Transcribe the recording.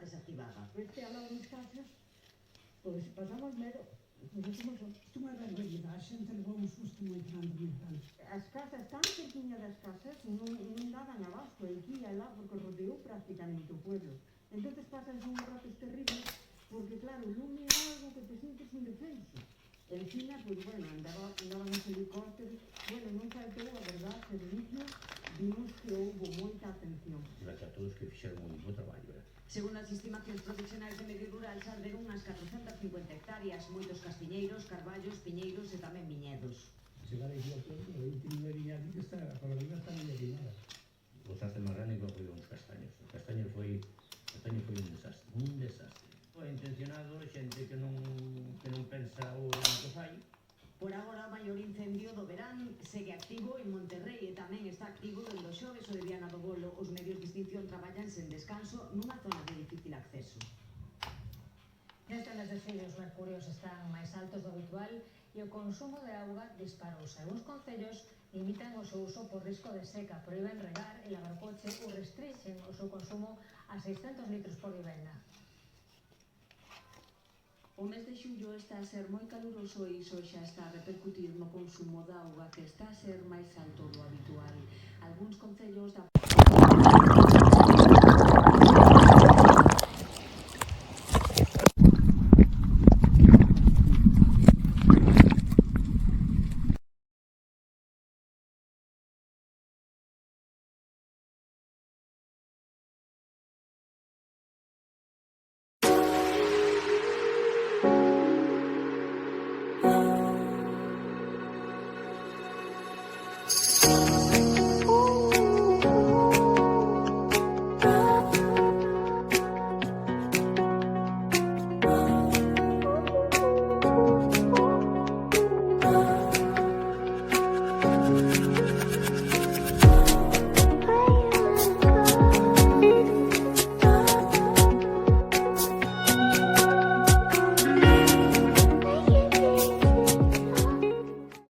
desactivada. Este ao lado das casas, pois pasamos medo. Isto é uma barbaridade, a xente levou un susto moi grande, moi grande. As casas tan cerquiña das casas non daban abasto, el aquí e lá, porque rodeou prácticamente o pueblo. Entonces pasan uns ratos terribles, porque claro, o lume é algo que te sientes indefenso. Encima, pois bueno, andaban os helicópteros, bueno, non faltou a verdad, servicio, vimos que houve moita atención. Gracias a todos que fixeron un bo traballo. Según as estimacións profesionais de medio rural, arderon unhas 450 hectáreas, moitos castiñeiros, carballos, piñeiros e tamén viñedos. Chegar aquí ao pueblo, eu teño unha viña aquí que está, por a viña está moi queimada. O desastre máis grande que ocorreu uns castaños. O castaño foi un desastre, un desastre. Foi intencionado, xente que non pensa o que fai. Por agora, o maior incendio do verán segue activo en Monterrey e tamén está activo dende o xoves o de Viana do Bolo. Os medios de extinción traballan sen descanso nunha zona de difícil acceso. Neste mes de xullo os mercurios están máis altos do habitual e o consumo de auga disparouse. Algúns concellos limitan o seu uso por risco de seca, proíben regar e lavar coche ou restrixen o seu consumo a 600 litros por vivenda. O mes de xullo está a ser moi caluroso e iso xa está a repercutir no consumo de auga, que está a ser máis alto do habitual. Algúns concellos da